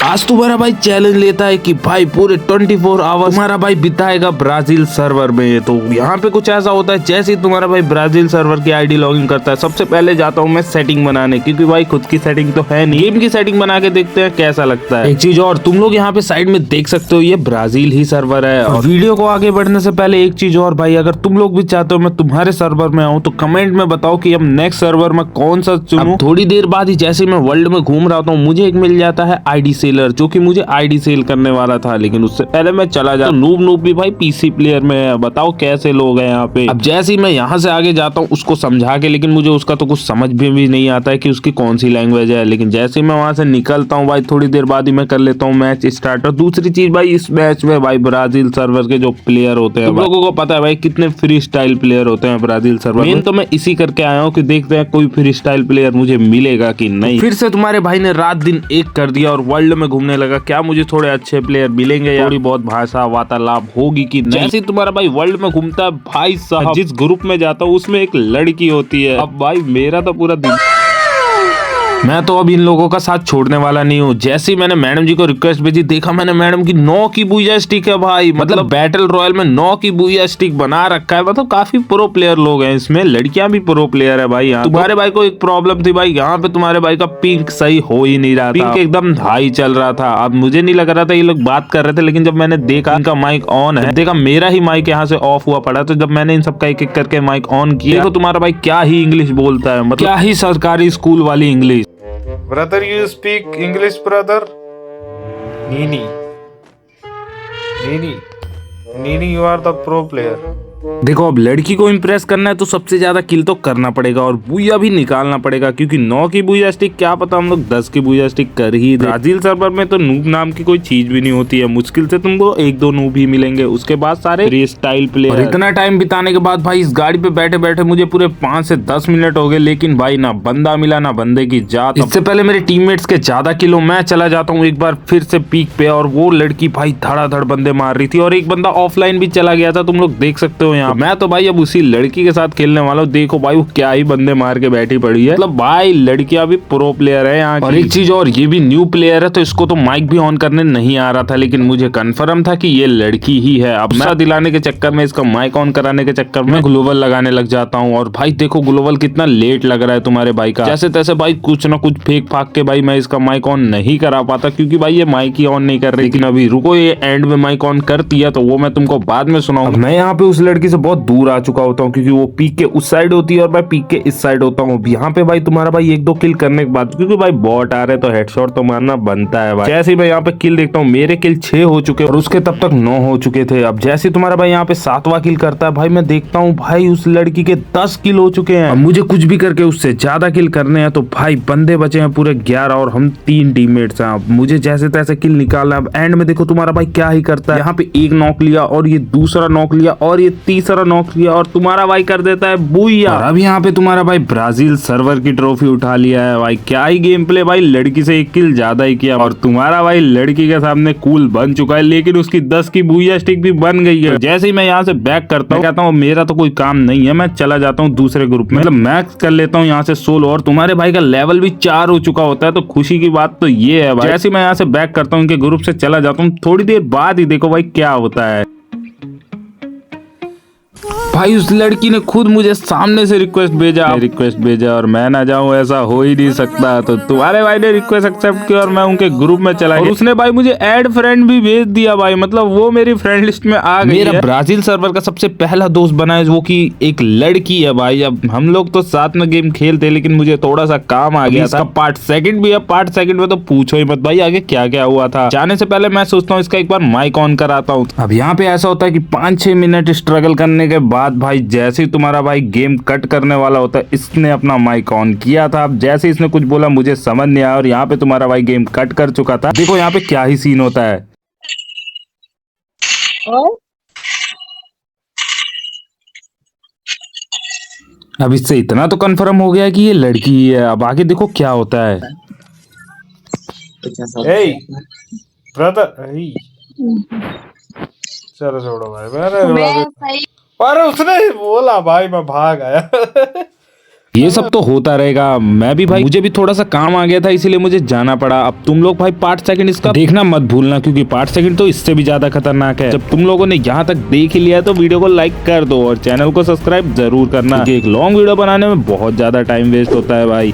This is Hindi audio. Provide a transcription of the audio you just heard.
आज तुम्हारा भाई चैलेंज लेता है कि भाई पूरे 24 आवर्स तुम्हारा भाई बिताएगा ब्राजील सर्वर में। तो यहाँ पे कुछ ऐसा होता है, जैसे ही तुम्हारा भाई ब्राजील सर्वर की आईडी लॉगिन करता है, सबसे पहले जाता हूँ मैं सेटिंग बनाने, क्योंकि भाई खुद की सेटिंग तो है नहीं, गेम की सेटिंग बना के देखते हैं कैसा लगता है। एक चीज और, तुम लोग यहाँ पे साइड में देख सकते हो, ये ब्राजील ही सर्वर है। और वीडियो को आगे बढ़ने से पहले एक चीज और भाई, अगर तुम लोग भी चाहते हो मैं तुम्हारे सर्वर में आऊँ तो कमेंट में बताओ कि अब नेक्स्ट सर्वर में कौन सा चुनूं। थोड़ी देर बाद ही जैसे मैं वर्ल्ड में घूम रहा हूँ, मुझे एक मिल जाता है आईडी सेलर, जो कि मुझे आईडी सेल करने वाला था, लेकिन उससे पहले मैं चला जाता। नूब भी भाई पीसी प्लेयर में है, बताओ कैसे लोग हैं यहाँ पे। अब जैसे ही मैं यहाँ से आगे जाता हूँ उसको समझा के, लेकिन मुझे उसका तो कुछ समझ भी नहीं आता है कि उसकी कौन सी लैंग्वेज है। लेकिन जैसे ही मैं वहां से निकलता हूँ भाई, थोड़ी देर बाद ही मैं कर लेता हूँ मैच स्टार्ट। और दूसरी चीज भाई, इस मैच में भाई ब्राजील सर्वर के जो प्लेयर होते हैं, लोगों को पता है भाई कितने फ्री स्टाइल प्लेयर होते हैं ब्राजील सर्वर में। तो मैं इसी करके आया हूँ कि देखते हैं कोई फ्री स्टाइल प्लेयर मुझे मिलेगा कि नहीं। फिर से तुम्हारे भाई ने रात दिन एक कर दिया और वर्ल्ड में घूमने लगा, क्या मुझे थोड़े अच्छे प्लेयर मिलेंगे या थोड़ी बहुत भाषा वार्तालाप होगी कि नहीं। जैसे तुम्हारा भाई वर्ल्ड में घूमता है भाई साहब, जिस ग्रुप में जाता हूँ उसमें एक लड़की होती है। अब भाई मेरा तो पूरा दिन, मैं तो अब इन लोगों का साथ छोड़ने वाला नहीं हूँ। जैसे ही मैंने मैडम जी को रिक्वेस्ट भेजी, देखा मैंने मैडम की 9 की बुया स्टिक है भाई, मतलब बैटल रॉयल में 9 की बुया स्टिक बना रखा है। मतलब काफी प्रो प्लेयर लोग हैं इसमें, लड़कियां भी प्रो प्लेयर है भाई। यहाँ तुम्हारे भाई को एक प्रॉब्लम थी भाई, यहाँ पे तुम्हारे भाई का पिंक सही हो ही नहीं रहा था, पिंक एकदम हाई चल रहा था। अब मुझे नहीं लग रहा था ये लोग बात कर रहे थे, लेकिन जब मैंने देखा इनका माइक ऑन है, देखा मेरा ही माइक यहाँ से ऑफ हुआ पड़ा, तो जब मैंने इन सबका एक एक करके माइक ऑन किया, तो तुम्हारा भाई क्या ही इंग्लिश बोलता है, मतलब क्या ही सरकारी स्कूल वाली English. Brother, you speak English, brother? Nini. Nini. Nini, you are the pro player. देखो, अब लड़की को इम्प्रेस करना है तो सबसे ज्यादा किल तो करना पड़ेगा और बुया भी निकालना पड़ेगा, क्योंकि 9 की बुया स्टिक क्या पता हम लोग 10 की बुया स्टिक कर ही दे। ब्राजील सर्वर में तो नूब नाम की कोई चीज भी नहीं होती है, मुश्किल से तुमको 1-2 नूब ही मिलेंगे, उसके बाद सारे फ्री स्टाइल प्लेयर। इतना टाइम बिताने के बाद भाई इस गाड़ी पे बैठे बैठे मुझे पूरे 5 से 10 मिनट हो गए, लेकिन भाई ना बंदा मिला ना बंदे की जात। इससे पहले मेरे टीममेट्स के ज्यादा किलो, मैं चला जाता हूँ एक बार फिर से पीक पे, और वो लड़की भाई धड़ाधड़ बंदे मार रही थी और एक बंदा ऑफलाइन भी चला गया था, तुम लोग देख सकते हो यहाँ। मैं तो भाई अब उसी लड़की के साथ खेलने वाला हूँ। देखो भाई वो क्या ही बंदे मार के बैठी पड़ी है, मतलब भाई लड़कियां भी प्रो प्लेयर है यहाँ की। और एक चीज और, ये भी न्यू प्लेयर है तो इसको तो माइक भी ऑन करने नहीं आ रहा था, लेकिन मुझे कंफर्म था कि ये लड़की ही है। अब मैं दिलाने के चक्कर में, इसका माइक ऑन कराने के चक्कर में ग्लोबल लगाने लग जाता हूँ। और भाई देखो ग्लोबल कितना लेट लग रहा है तुम्हारे भाई का, जैसे तैसे भाई कुछ ना कुछ फेंक फाक के भाई मैं इसका माइक ऑन नहीं करा पाता, क्योंकि भाई ये माइक ही ऑन नहीं कर रही। लेकिन अभी रुको, ये एंड में माइक ऑन कर दिया तो वो मैं तुमको बाद में सुनाऊंगा। मैं यहाँ पे उस लड़की से बहुत दूर आ चुका होता हूँ, क्योंकि वो पीक के उस साइड होती है और मैं पीक के इस साइड होता हूँ। यहाँ पे भाई तुम्हारा भाई 1-2 किल करने के बाद, क्योंकि भाई बॉट आ रहे तो हेडशॉट तो मारना बनता है भाई। जैसे ही मैं यहाँ पे किल देखता हूँ, मेरे किल 6 हो चुके और उसके तब तक 9 हो चुके थे। अब जैसे तुम्हारा भाई यहाँ पे 7वां किल करता है, भाई मैं देखता हूँ भाई उस लड़की के 10 किल हो चुके हैं। अब मुझे कुछ भी करके उससे ज्यादा किल करने हैं, तो भाई बंदे बचे हैं पूरे 11 और हम 3 टीममेट्स हैं। अब मुझे जैसे तैसे किल निकालना है। अब एंड में देखो तुम्हारा भाई क्या ही करता है, यहाँ पे एक नॉक लिया और ये दूसरा नॉक लिया और ये तीसरा नॉक लिया और तुम्हारा भाई कर देता है बुया। और अब यहाँ पे तुम्हारा भाई ब्राजील सर्वर की ट्रॉफी उठा लिया है भाई। क्या ही गेम प्ले भाई, लड़की से 1 किल ज्यादा ही किया और तुम्हारा भाई लड़की के सामने कूल बन चुका है, लेकिन उसकी 10 की बुया स्टिक भी बन गई है। जैसे ही मैं यहाँ से बैक करता हूँ, कहता हूँ मेरा तो कोई काम नहीं है, मैं चला जाता हूँ दूसरे ग्रुप में, मतलब मैक्स कर लेता हूँ यहाँ से सोलो। और तुम्हारे भाई का लेवल भी 4 हो चुका होता है, तो खुशी की बात तो ये है भाई। जैसे मैं यहाँ से बैक करता हूँ, इनके ग्रुप से चला जाता हूँ, थोड़ी देर बाद ही देखो भाई क्या होता है। भाई उस लड़की ने खुद मुझे सामने से रिक्वेस्ट भेजा और मैं ना जाऊं, ऐसा हो ही नहीं सकता। तो तुम्हारे भाई ने रिक्वेस्ट एक्सेप्ट की और मैं उनके ग्रुप में चला गया। उसने भाई मुझे ऐड फ्रेंड भी भेज दिया भाई, मतलब वो मेरी फ्रेंड लिस्ट में आ गई। मेरा ब्राजील सर्वर का सबसे पहला दोस्त बना है, वो की एक लड़की है भाई। अब हम लोग तो साथ में गेम खेलते, लेकिन मुझे थोड़ा सा काम आ गया था। पार्ट सेकंड भी है, पार्ट सेकंड में तो पूछो ही मत भाई आगे क्या क्या हुआ था। जाने से पहले मैं सोचता हूँ इसका एक बार माइक ऑन कराता हूँ। अब यहाँ पे ऐसा होता है कि 5-6 मिनट स्ट्रगल करने के बाद भाई जैसे ही तुम्हारा भाई गेम कट करने वाला होता है, इसने अपना माइक ऑन किया था। अब जैसे इसने कुछ बोला मुझे समझ नहीं आया और यहाँ पे तुम्हारा भाई गेम कट कर चुका था। देखो यहाँ पे क्या ही सीन होता है। अब इससे इतना तो कंफर्म हो गया कि ये लड़की ही है। अब आगे देखो क्या होता है। Hey, brother. Hey. चलो छोड़ो भाई, मैंने मैं सही और उसने बोला भाई, मैं भाग आया। ये सब तो होता रहेगा। मैं भी भाई, मुझे भी थोड़ा सा काम आ गया था इसीलिए मुझे जाना पड़ा। अब तुम लोग भाई पार्ट सेकंड इसका देखना मत भूलना, क्योंकि पार्ट सेकंड तो इससे भी ज्यादा खतरनाक है। जब तुम लोगों ने यहाँ तक देख ही लिया है तो वीडियो को लाइक कर दो और चैनल को सब्सक्राइब जरूर करना, क्योंकि एक लॉन्ग वीडियो बनाने में बहुत ज्यादा टाइम वेस्ट होता है भाई।